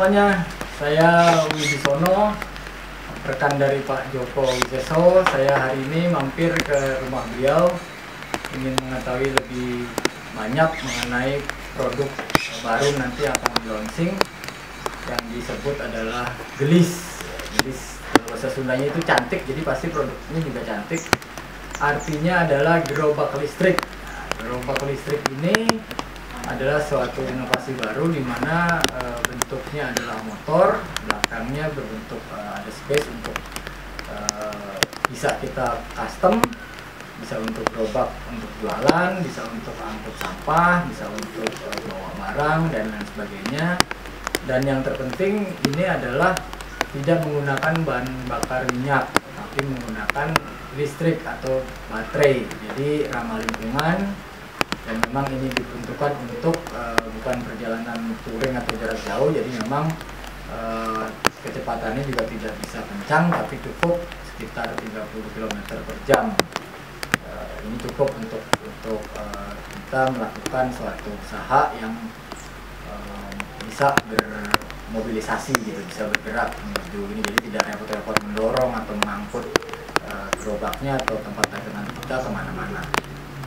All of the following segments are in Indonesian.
semuanya, saya Wibisono, rekan dari Pak Joko Wiseso. Saya hari ini mampir ke rumah beliau, ingin mengetahui lebih banyak mengenai produk baru nanti yang akan di-launching, yang disebut adalah gelis. Gelis bahasa Sundanya itu cantik, jadi pasti produknya juga cantik. Artinya adalah gerobak listrik. Gerobak listrik ini adalah suatu inovasi baru di mana bentuknya adalah motor, belakangnya berbentuk ada space untuk bisa kita custom, bisa untuk gerobak untuk jualan, bisa untuk angkut sampah, bisa untuk bawa barang dan lain sebagainya. Dan yang terpenting ini adalah tidak menggunakan bahan bakar minyak, tapi menggunakan listrik atau baterai. Jadi ramah lingkungan. Dan memang ini diperuntukkan untuk bukan perjalanan touring atau jarak jauh, jadi memang kecepatannya juga tidak bisa kencang, tapi cukup sekitar 30 km per jam. Ini cukup untuk kita melakukan suatu usaha yang bisa bermobilisasi gitu, bisa bergerak menuju ini, jadi tidak repot-repot mendorong atau mengangkut gerobaknya atau tempat dagangan kita kemana-mana.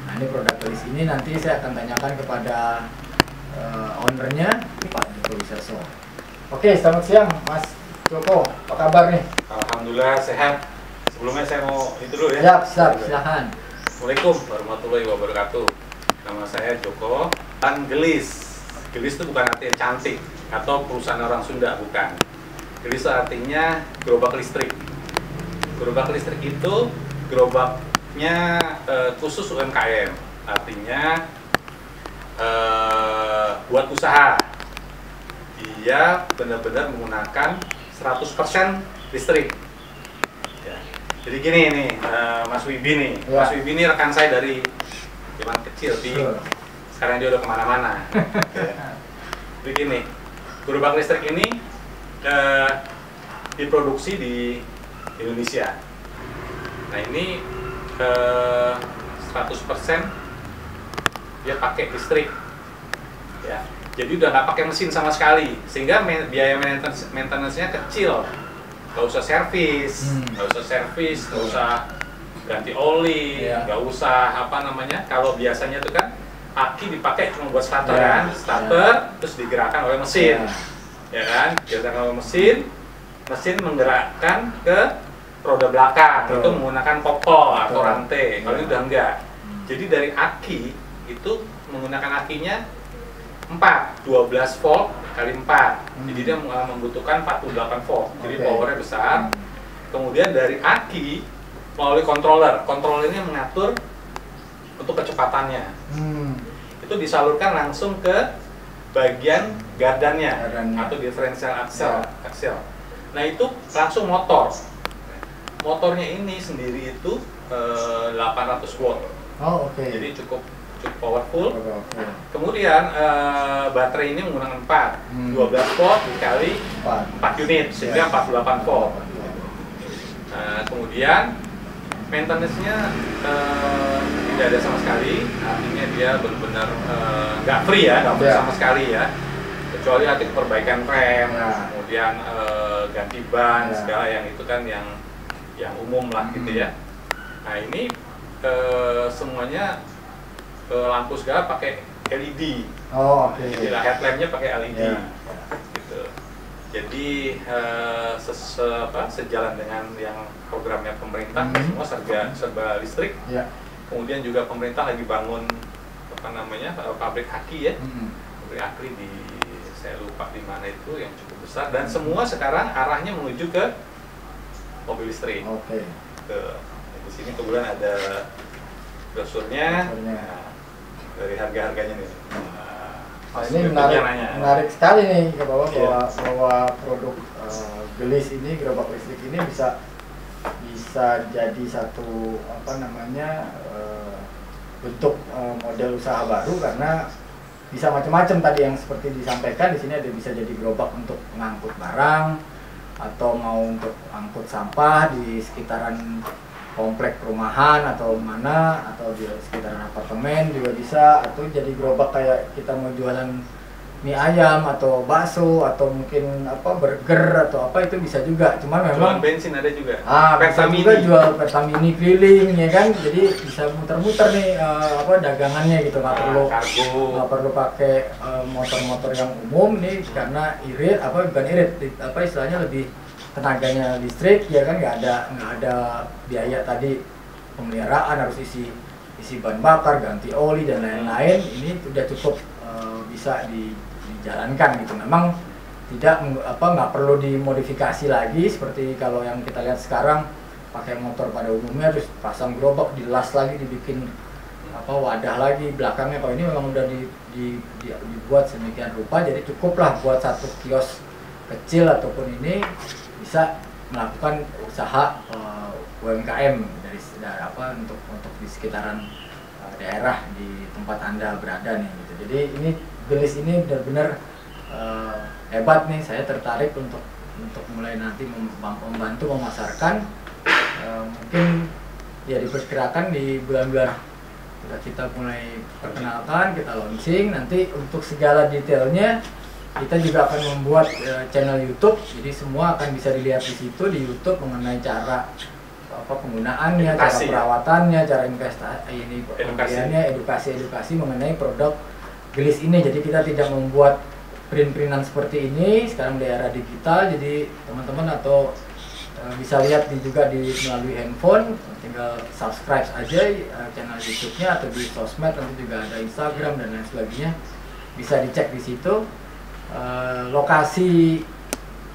Nah, ini produk gelis ini nanti saya akan tanyakan kepada ownernya, Pak Joko Wiseso. Oke, selamat siang Mas Joko, apa kabar nih? Alhamdulillah sehat. Sebelumnya saya mau itu dulu ya. Siap, silahkan. Assalamualaikum warahmatullahi wabarakatuh. Nama saya Joko. Dan gelis. Gelis itu bukan artinya cantik atau perusahaan orang Sunda, bukan. Gelis artinya gerobak listrik. Gerobak listrik itu gerobaknya khusus UMKM, artinya buat usaha. Dia benar-benar menggunakan 100% listrik. Ya. Jadi gini nih, Mas Wibi nih. Ya. Mas Wibi ini rekan saya dari zaman kecil, sekarang dia udah kemana-mana. Ya. Jadi gini, gerobak listrik ini diproduksi di Indonesia. Nah ini 100% dia pakai listrik, ya. Jadi udah nggak pakai mesin sama sekali, sehingga biaya maintenance-nya kecil. Nggak usah servis, nggak usah ganti oli, nggak usah apa namanya. Kalau biasanya itu kan aki dipakai cuma buat starter kan, terus digerakkan oleh mesin, ya kan? Digerakkan oleh mesin menggerakkan ke roda belakang. Itu menggunakan popol atau rantai. Kalau ini udah enggak. Jadi dari aki itu menggunakan akinya 12 volt kali 4. Jadi dia membutuhkan 48 volt. Jadi powernya besar. Kemudian dari aki melalui controller. Controllernya mengatur untuk kecepatannya. Itu disalurkan langsung ke bagian gardannya atau differential axle. Nah itu langsung motor. Motornya ini sendiri itu 800 watt. Jadi cukup powerful. Kemudian baterai ini menggunakan 12 volt dikali 4 unit sehingga 48 volt. Kemudian maintenance-nya tidak ada sama sekali, artinya dia benar-benar nggak free ya, nggak free sama sekali ya. Kecuali nanti perbaikan rem, kemudian ganti ban, segala yang itu kan yang umum lah gitu ya. Nah ini semuanya lampu segala pakai LED. Jadi headlampnya pakai LED. Gitu. Jadi sejalan dengan yang programnya pemerintah, semua serba listrik. Kemudian juga pemerintah lagi bangun apa namanya pabrik aki ya, pabrik aki di saya lupa di mana itu yang cukup besar, dan semua sekarang arahnya menuju ke mobil listrik. Di sini kebetulan ada brosurnya. Dari harga-harganya nih. Ini menarik sekali nih bahwa produk gelis ini, gerobak listrik ini bisa jadi satu apa namanya bentuk model usaha baru, karena bisa macam-macam tadi yang seperti disampaikan. Di sini ada bisa jadi gerobak untuk mengangkut barang, atau mau untuk angkut sampah di sekitaran komplek perumahan atau mana, atau di sekitaran apartemen juga bisa, atau jadi gerobak kayak kita mau jualan mie ayam atau bakso atau mungkin apa burger atau apa itu bisa juga. Cuman memang jualan bensin ada juga. bisa juga jual Pertamini keliling ya kan. Jadi bisa muter-muter nih apa dagangannya gitu, nggak perlu pakai motor-motor yang umum nih karena irit apa bukan irit apa istilahnya lebih tenaganya listrik ya kan, nggak ada biaya tadi pemeliharaan harus isi bahan bakar, ganti oli dan lain-lain. Ini udah cukup bisa dijalankan gitu. Memang nggak perlu dimodifikasi lagi seperti kalau yang kita lihat sekarang pakai motor pada umumnya terus pasang gerobak, dilas lagi, dibikin apa wadah lagi belakangnya. Kalau ini memang udah dibuat sedemikian rupa, jadi cukuplah buat satu kios kecil ataupun ini bisa melakukan usaha UMKM dari apa untuk di sekitaran daerah di tempat Anda berada nih gitu. Jadi ini Gelis ini benar-benar hebat nih, saya tertarik untuk mulai nanti membantu memasarkan. Mungkin ya diperkirakan di bulan-bulan kita mulai perkenalkan, kita launching. Nanti untuk segala detailnya kita juga akan membuat channel YouTube, jadi semua akan bisa dilihat di situ di YouTube mengenai cara apa penggunaannya, cara perawatannya, cara investasi ini pembeliannya, edukasi mengenai produk Gelis ini. Jadi kita tidak membuat print-printan seperti ini sekarang di era digital. Jadi teman-teman atau bisa lihat juga melalui handphone, tinggal subscribe aja channel YouTube-nya atau di sosmed, nanti juga ada Instagram dan lain sebagainya, bisa dicek di situ. Lokasi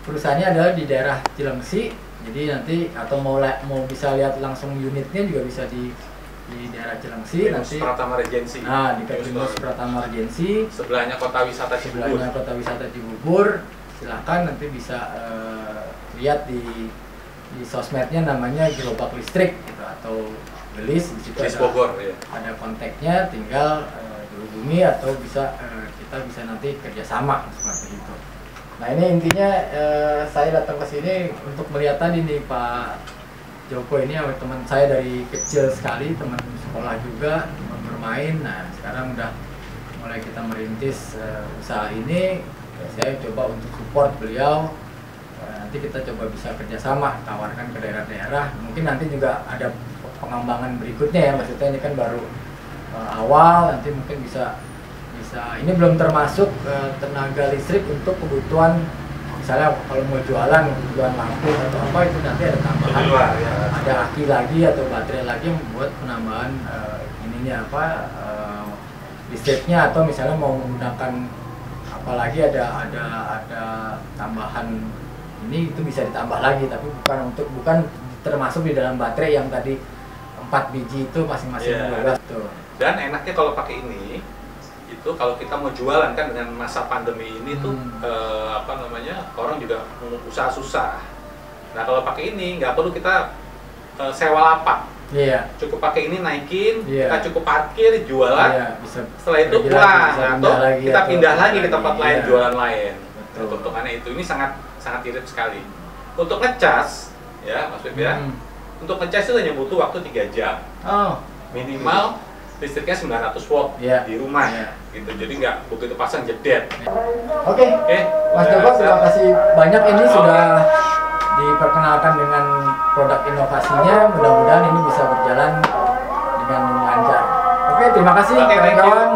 perusahaannya adalah di daerah Cilengsi. Jadi nanti atau mau bisa lihat langsung unitnya juga bisa di daerah Cilengsi. Nanti Pratama Regency. Nah, di Primus Pratama Regency. Sebelahnya Kota Wisata Cibubur. Silakan nanti bisa lihat di sosmednya, namanya Gerobak Listrik gitu, atau Gelis. Di situ ada kontaknya, tinggal dihubungi atau kita bisa nanti kerjasama seperti itu. Nah ini intinya saya datang ke sini untuk melihat tadi nih Pak Joko ini teman saya dari kecil sekali, teman sekolah juga, teman bermain. Nah sekarang udah mulai kita merintis usaha ini. Saya coba untuk support beliau. Nanti kita coba bisa kerjasama, tawarkan ke daerah-daerah. Mungkin nanti juga ada pengembangan berikutnya ya, maksudnya ini kan baru awal. Nanti mungkin bisa ini belum termasuk tenaga listrik untuk kebutuhan, misalnya kalau mau jualan kebutuhan lampu atau apa, itu nanti ada tambahan ada aki lagi atau baterai lagi yang membuat penambahan ininya apa listriknya, atau misalnya mau menggunakan apalagi ada tambahan ini, itu bisa ditambah lagi, tapi bukan termasuk di dalam baterai yang tadi 4 biji itu masing-masing 12 tuh. Dan enaknya kalau pakai ini itu kalau kita mau jualan kan dengan masa pandemi ini tuh orang juga mau usaha susah. Nah kalau pakai ini nggak perlu kita sewa lapak. Cukup pakai ini naikin, kita cukup parkir, jualan. Setelah itu pulang atau kita pindah lagi ke tempat lain, jualan lain. Untukannya itu ini sangat irit sekali. Untuk ngecas ya maksudnya, untuk ngecas itu hanya butuh waktu 3 jam. Minimal listriknya 900 watt di rumah gitu, jadi nggak begitu pasang jedet. Oke. Mas Joko, terima kasih banyak, ini sudah diperkenalkan dengan produk inovasinya, mudah-mudahan ini bisa berjalan dengan lancar. Oke, terima kasih kawan-kawan.